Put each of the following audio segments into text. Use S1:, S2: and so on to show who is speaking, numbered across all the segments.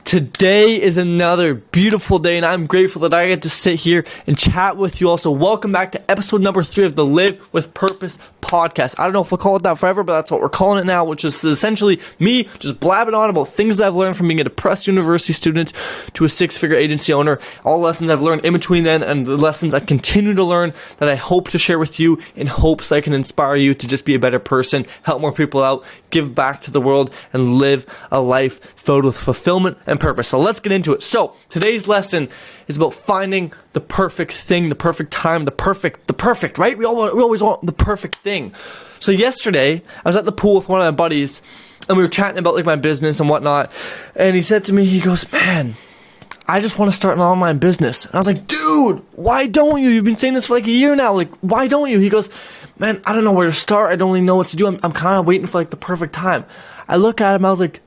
S1: Today is another beautiful day, and I'm grateful that I get to sit here and chat with you all. So welcome back to episode number 3 of the Live with Purpose podcast. I don't know if we'll call it that forever, but that's what we're calling it now, which is essentially me just blabbing on about things that I've learned from being a depressed university student to a 6-figure agency owner. All lessons I've learned in between then and the lessons I continue to learn that I hope to share with you in hopes I can inspire you to just be a better person, help more people out, give back to the world, and live a life filled with fulfillment and purpose. So let's get into it. So today's lesson is about finding the perfect thing, the perfect time, the perfect, right? We always want the perfect thing. So yesterday, I was at the pool with one of my buddies, and we were chatting about like my business and whatnot, and he said to me, he goes, man, I just want to start an online business. And I was like, dude, why don't you? You've been saying this for like a year now. Like, why don't you? He goes, man, I don't know where to start. I don't really know what to do. I'm kind of waiting for like the perfect time. I look at him, I was like,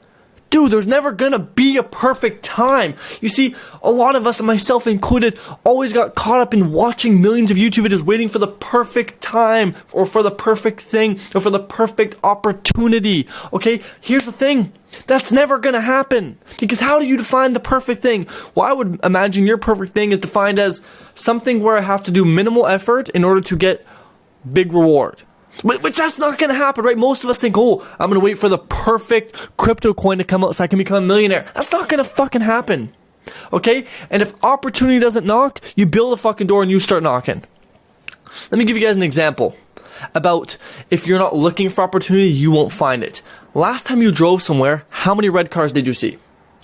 S1: dude, there's never gonna be a perfect time. You see, a lot of us, and myself included, always got caught up in watching millions of YouTube videos waiting for the perfect time, or for the perfect thing, or for the perfect opportunity. Okay, here's the thing. That's never gonna happen. Because how do you define the perfect thing? Well, I would imagine your perfect thing is defined as something where I have to do minimal effort in order to get big reward. Which that's not going to happen, right? Most of us think, oh, I'm going to wait for the perfect crypto coin to come out so I can become a millionaire. That's not going to fucking happen, okay? And if opportunity doesn't knock, you build a fucking door and you start knocking. Let me give you guys an example about if you're not looking for opportunity, you won't find it. Last time you drove somewhere, how many red cars did you see?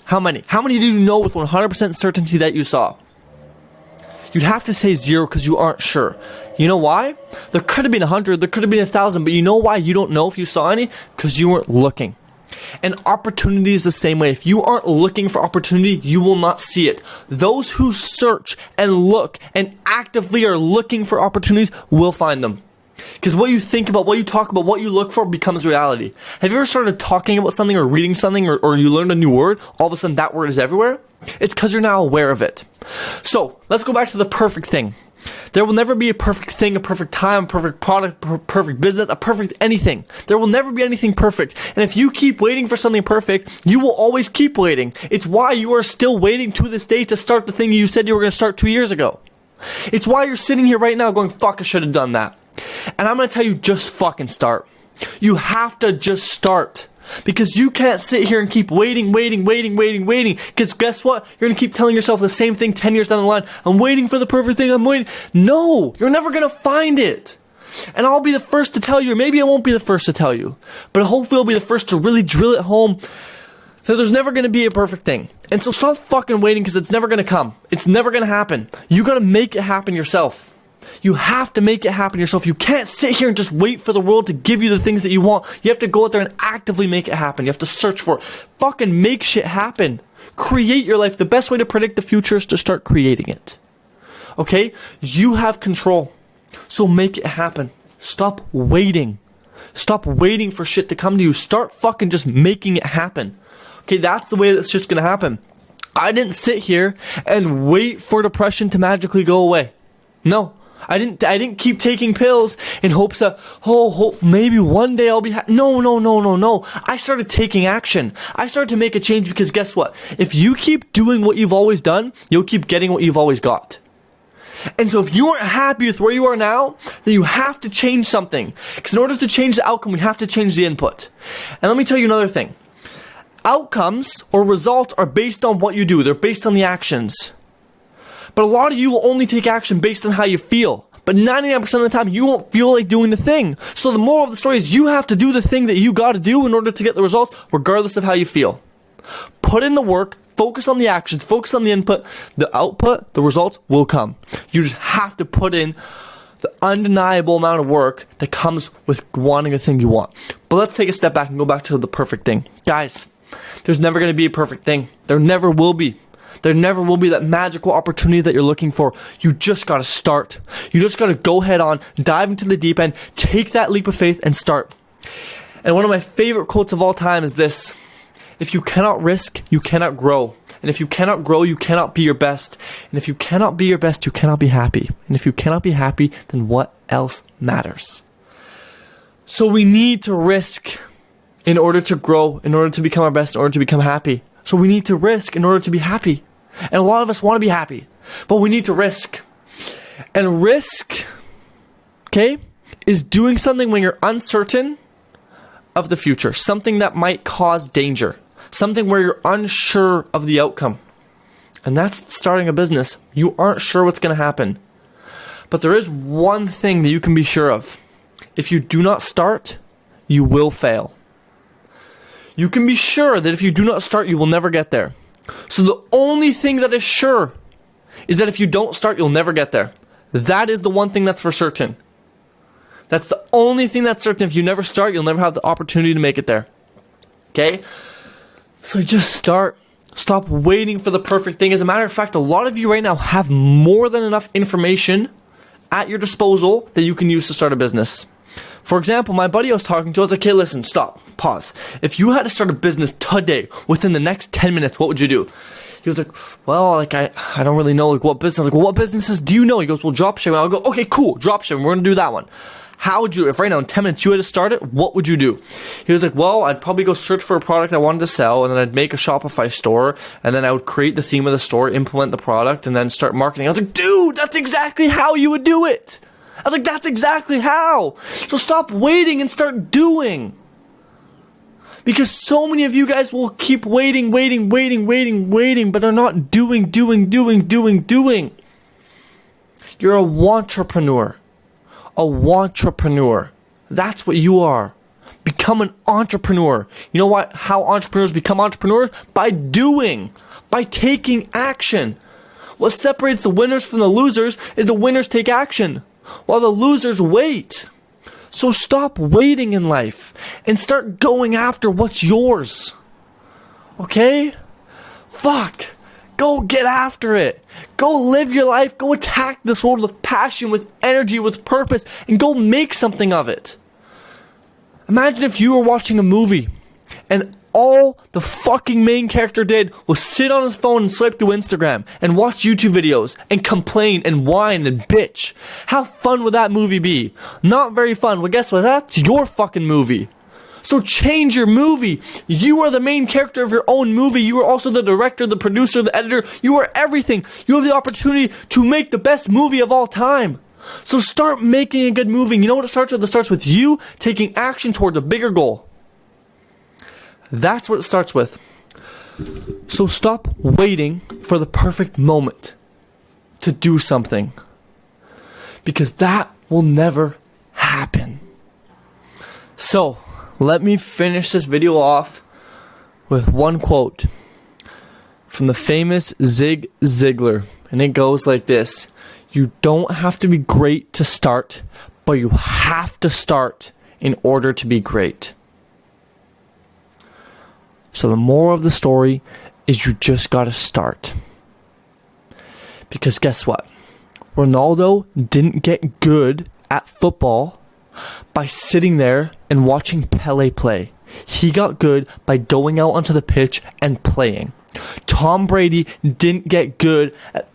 S1: How many? How many did you know with 100% certainty that you saw? You'd have to say 0 because you aren't sure. You know why? There could have been 100, there could have been 1,000, but you know why you don't know if you saw any? Because you weren't looking. And opportunity is the same way. If you aren't looking for opportunity, you will not see it. Those who search and look and actively are looking for opportunities will find them. Because what you think about, what you talk about, what you look for becomes reality. Have you ever started talking about something or reading something or you learned a new word, all of a sudden that word is everywhere? It's because you're now aware of it. So, let's go back to the perfect thing. There will never be a perfect thing, a perfect time, a perfect product, perfect business, a perfect anything. There will never be anything perfect. And if you keep waiting for something perfect, you will always keep waiting. It's why you are still waiting to this day to start the thing you said you were going to start 2 years ago. It's why you're sitting here right now going, fuck, I should have done that. And I'm going to tell you, just fucking start. You have to just start. Because you can't sit here and keep waiting. Because guess what? You're going to keep telling yourself the same thing 10 years down the line. I'm waiting for the perfect thing. I'm waiting. No, you're never going to find it. And I'll be the first to tell you, or maybe I won't be the first to tell you, but hopefully I'll be the first to really drill it home that there's never going to be a perfect thing. And so stop fucking waiting because it's never going to come. It's never going to happen. You got to make it happen yourself. You have to make it happen yourself. You can't sit here and just wait for the world to give you the things that you want. You have to go out there and actively make it happen. You have to search for it. Fucking make shit happen. Create your life. The best way to predict the future is to start creating it. Okay? You have control. So make it happen. Stop waiting. Stop waiting for shit to come to you. Start fucking just making it happen. Okay, that's the way that's just gonna happen. I didn't sit here and wait for depression to magically go away. No. I didn't keep taking pills in hopes that, maybe one day I'll be No. I started taking action. I started to make a change because guess what? If you keep doing what you've always done, you'll keep getting what you've always got. And so if you aren't happy with where you are now, then you have to change something. Because in order to change the outcome, we have to change the input. And let me tell you another thing. Outcomes or results are based on what you do. They're based on the actions. But a lot of you will only take action based on how you feel. But 99% of the time, you won't feel like doing the thing. So the moral of the story is you have to do the thing that you got to do in order to get the results, regardless of how you feel. Put in the work, focus on the actions, focus on the input, the output, the results will come. You just have to put in the undeniable amount of work that comes with wanting the thing you want. But let's take a step back and go back to the perfect thing. Guys, there's never going to be a perfect thing. There never will be. There never will be that magical opportunity that you're looking for. You just got to start. You just got to go head on, dive into the deep end, take that leap of faith and start. And one of my favorite quotes of all time is this: if you cannot risk, you cannot grow. And if you cannot grow, you cannot be your best. And if you cannot be your best, you cannot be happy. And if you cannot be happy, then what else matters? So we need to risk in order to grow, in order to become our best, in order to become happy. So we need to risk in order to be happy. And a lot of us want to be happy, but we need to risk. And risk, okay, is doing something when you're uncertain of the future. Something that might cause danger. Something where you're unsure of the outcome. And that's starting a business. You aren't sure what's going to happen. But there is one thing that you can be sure of. If you do not start, you will fail. You can be sure that if you do not start, you will never get there. So the only thing that is sure is that if you don't start, you'll never get there. That is the one thing that's for certain. That's the only thing that's certain. If you never start, you'll never have the opportunity to make it there. Okay? So just start. Stop waiting for the perfect thing. As a matter of fact, a lot of you right now have more than enough information at your disposal that you can use to start a business. For example, my buddy I was talking to, I was like, okay, listen, stop, pause. If you had to start a business today, within the next 10 minutes, what would you do? He was like, well, like, I don't really know, like, what business. I was like, well, what businesses do you know? He goes, well, dropshipping. I'll go, okay, cool, dropshipping, we're gonna do that one. How would you, if right now in 10 minutes you had to start it, what would you do? He was like, well, I'd probably go search for a product I wanted to sell, and then I'd make a Shopify store, and then I would create the theme of the store, implement the product, and then start marketing. I was like, dude, that's exactly how you would do it. I was like, that's exactly how. So stop waiting and start doing. Because so many of you guys will keep waiting, but are not doing. You're a wantrepreneur. A wantrepreneur. That's what you are. Become an entrepreneur. You know what? How entrepreneurs become entrepreneurs? By doing. By taking action. What separates the winners from the losers is the winners take action, while the losers wait. So stop waiting in life and start going after what's yours. Okay? Fuck. Go get after it. Go live your life. Go attack this world with passion, with energy, with purpose, and go make something of it. Imagine if you were watching a movie and all the fucking main character did was sit on his phone and swipe through Instagram and watch YouTube videos and complain and whine and bitch. How fun would that movie be? Not very fun. Well, guess what? That's your fucking movie. So change your movie. You are the main character of your own movie. You are also the director, the producer, the editor. You are everything. You have the opportunity to make the best movie of all time. So start making a good movie. You know what it starts with? It starts with you taking action towards a bigger goal. That's what it starts with. So stop waiting for the perfect moment to do something. Because that will never happen. So, let me finish this video off with one quote from the famous Zig Ziglar. And it goes like this. You don't have to be great to start, but you have to start in order to be great. So the moral of the story is you just gotta start. Because guess what? Ronaldo didn't get good at football by sitting there and watching Pele play. He got good by going out onto the pitch and playing. Tom Brady didn't get good at...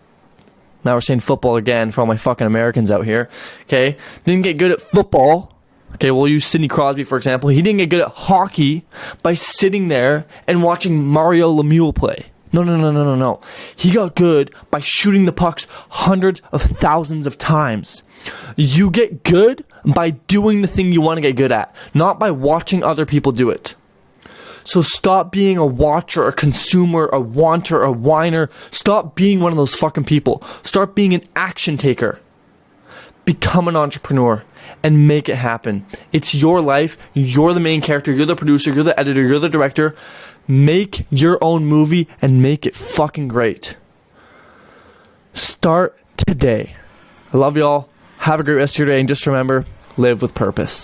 S1: Now we're saying football again for all my fucking Americans out here. Okay? Didn't get good at football. Okay, we'll use Sidney Crosby for example. He didn't get good at hockey by sitting there and watching Mario Lemieux play. No. He got good by shooting the pucks hundreds of thousands of times. You get good by doing the thing you want to get good at, not by watching other people do it. So stop being a watcher, a consumer, a wanter, a whiner. Stop being one of those fucking people. Start being an action taker. Become an entrepreneur and make it happen. It's your life. You're the main character. You're the producer. You're the editor. You're the director. Make your own movie and make it fucking great. Start today. I love y'all. Have a great rest of your day. And just remember, live with purpose.